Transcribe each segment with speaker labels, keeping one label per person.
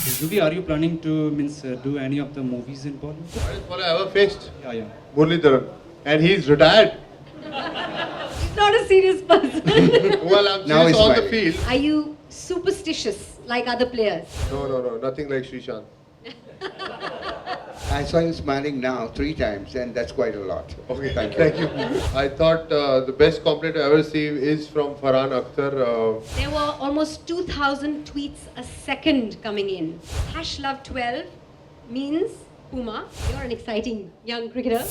Speaker 1: Yubi, are you planning to do any of the movies in Bollywood?
Speaker 2: That's what I ever faced.
Speaker 1: Yeah, yeah.
Speaker 2: Muralidharan. And he's retired.
Speaker 3: He's not a serious person.
Speaker 2: Well, I'm
Speaker 4: Now
Speaker 2: serious
Speaker 4: he's
Speaker 2: on the
Speaker 4: smiling.
Speaker 2: field.
Speaker 3: Are you superstitious like other players?
Speaker 2: No. Nothing like Srishant.
Speaker 4: I saw you smiling now 3 times, and that's quite a lot.
Speaker 2: Okay,
Speaker 4: Thank you.
Speaker 2: Thank you. I thought the best compliment I ever received is from Farhan Akhtar.
Speaker 3: There were almost 2,000 tweets a second coming in. #love12 means Puma. You're an exciting young cricketer.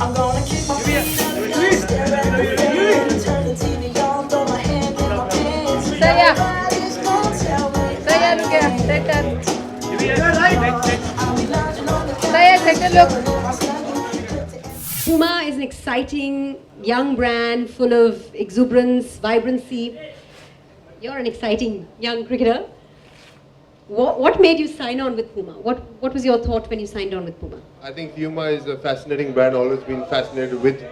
Speaker 5: I'm gonna keep on turn the TV on, throw my hand in my pants. Nobody's gonna tell me I'll be lounging on the couch.
Speaker 3: Puma is an exciting young brand full of exuberance, vibrancy. You're an exciting young cricketer. What made you sign on with Puma? What was your thought when you signed on with Puma?
Speaker 2: I think Puma is a fascinating brand. Always been fascinated with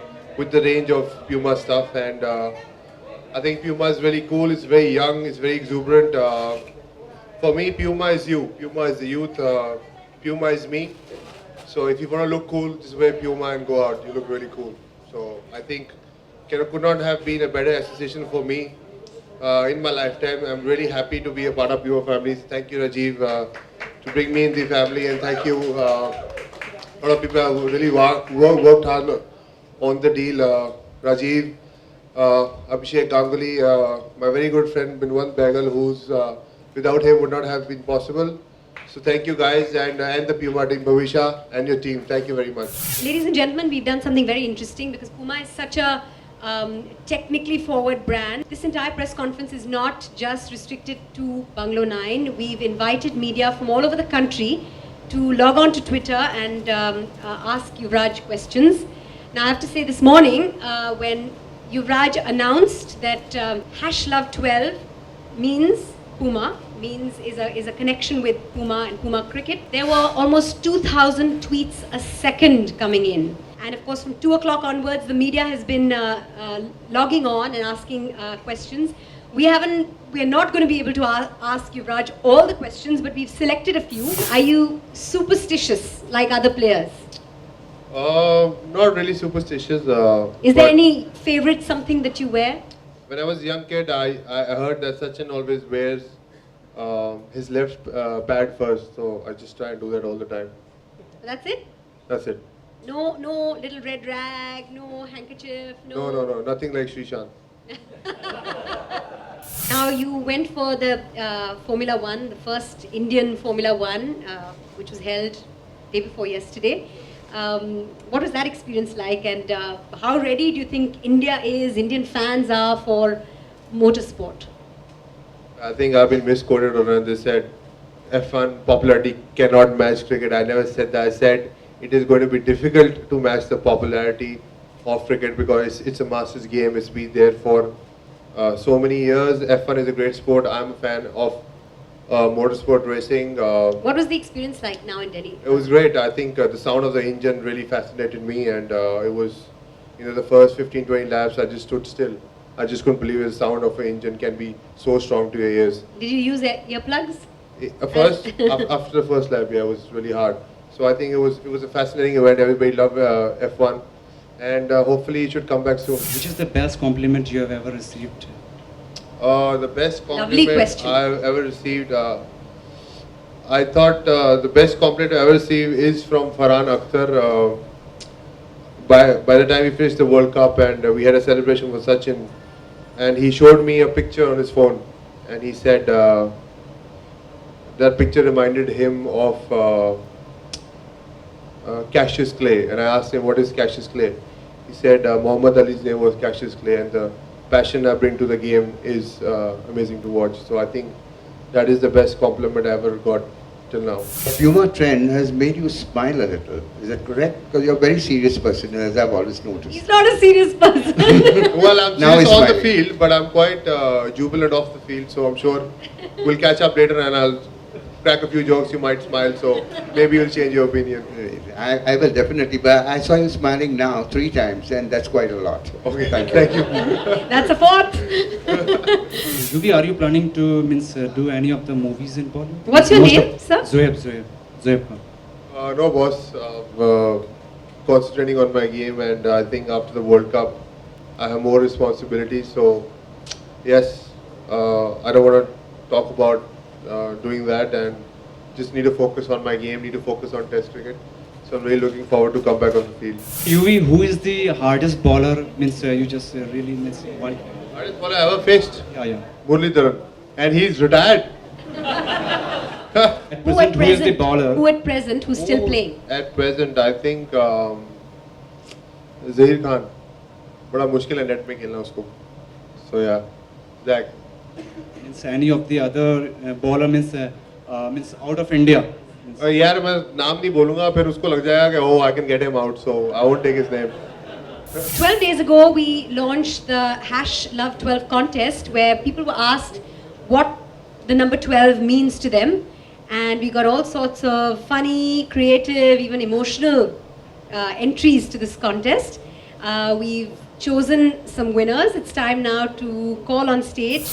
Speaker 2: the range of Puma stuff, and I think Puma is really cool. It's very young. It's very exuberant. For me, Puma is you. Puma is the youth. Puma is me. So if you want to look cool, just wear Puma and go out. You look really cool. So I think could not have been a better association for me in my lifetime. I'm really happy to be a part of Puma family. Thank you, Rajiv, to bring me in the family, and thank you. A lot of people have really worked hard on the deal. Rajiv, Abhishek Ganguly, my very good friend Binwant Behgal, who's without him would not have been possible. So thank you guys, and the Puma team, Bhavisha and your team. Thank you very much.
Speaker 3: Ladies and gentlemen, we've done something very interesting because Puma is such a technically forward brand. This entire press conference is not just restricted to Bungalow 9. We've invited media from all over the country to log on to Twitter and ask Yuvraj questions. Now I have to say this morning when Yuvraj announced that #love12 means Puma, is a connection with Puma and Puma cricket. There were almost 2,000 tweets a second coming in. And of course, from 2 o'clock onwards, the media has been logging on and asking questions. We're not going to be able to ask Yuvraj all the questions, but we've selected a few. Are you superstitious like other players?
Speaker 2: Not really superstitious.
Speaker 3: Is there
Speaker 2: but
Speaker 3: any favorite something that you wear?
Speaker 2: When I was a young kid, I heard that Sachin always wears his left pad first, so I just try and do that all the time.
Speaker 3: That's it?
Speaker 2: That's it.
Speaker 3: No little red rag, no handkerchief,
Speaker 2: No, nothing like Srishant.
Speaker 3: Now you went for the Formula One, the first Indian Formula One, which was held day before yesterday. What was that experience like, and how ready do you think Indian fans are for motorsport?
Speaker 2: I think I've been misquoted on it. They said F1 popularity cannot match cricket. I never said that. I said it is going to be difficult to match the popularity of cricket because it's a master's game. It's been there for so many years. F1 is a great sport. I'm a fan of motorsport racing.
Speaker 3: What was the experience like now in Delhi?
Speaker 2: It was great. I think the sound of the engine really fascinated me, and it was, the first 15-20 laps I just stood still. I just couldn't believe the sound of an engine can be so strong to your ears.
Speaker 3: Did you use earplugs?
Speaker 2: After the first lap, yeah, it was really hard. So I think it was a fascinating event. Everybody loved F1, and hopefully it should come back soon.
Speaker 1: Which is the best compliment you have ever received?
Speaker 2: The best
Speaker 3: Lovely
Speaker 2: compliment
Speaker 3: question.
Speaker 2: I've ever received. I thought the best compliment I ever received is from Farhan Akhtar. By the time we finished the World Cup and we had a celebration for Sachin, and he showed me a picture on his phone, and he said that picture reminded him of Cassius Clay, and I asked him what is Cassius Clay. He said Muhammad Ali's name was Cassius Clay, and the passion I bring to the game is amazing to watch. So I think that is the best compliment I ever got till now.
Speaker 4: The Puma trend has made you smile a little. Is that correct? Because you're a very serious person, as I've always noticed.
Speaker 3: He's not a serious person.
Speaker 2: Well, I'm
Speaker 4: Now
Speaker 2: serious
Speaker 4: he's
Speaker 2: on the
Speaker 4: smiling.
Speaker 2: field, but I'm quite jubilant off the field, so I'm sure we'll catch up later and I'll crack a few jokes, you might smile. So maybe you'll change your opinion.
Speaker 4: I will definitely, but I saw you smiling now 3 times, and that's quite a lot.
Speaker 2: Okay,
Speaker 4: Thank you.
Speaker 2: Thank you.
Speaker 3: That's a fourth.
Speaker 1: Yuvi, are you planning to do any of the movies in Bollywood?
Speaker 3: What's your
Speaker 1: Most
Speaker 3: name,
Speaker 1: of-
Speaker 3: sir?
Speaker 1: Zoeb Khan.
Speaker 2: No, boss. Concentrating on my game, and I think after the World Cup, I have more responsibilities. So, yes, I don't want to talk about doing that, and just need to focus on my game. Need to focus on Test cricket. So I'm really looking forward to come back on the field.
Speaker 1: Yuvi, who is the hardest bowler? You just really one.
Speaker 2: Hardest bowler I ever faced,
Speaker 1: Yeah.
Speaker 2: Muralidharan, and he's retired.
Speaker 1: At present, who is the bowler?
Speaker 3: Who at present, who's still playing?
Speaker 2: At present, I think Zahir Khan. बड़ा मुश्किल है net में खेलना उसको. So yeah, Zach.
Speaker 1: Any of the other bowler out of India.
Speaker 2: यार मैं नाम नहीं बोलूँगा फिर उसको लग जाएगा कि oh I can get him out, so I won't take his name.
Speaker 3: 12 days ago, we launched the #Love12 contest where people were asked what the number 12 means to them. And we got all sorts of funny, creative, even emotional entries to this contest. We've chosen some winners. It's time now to call on stage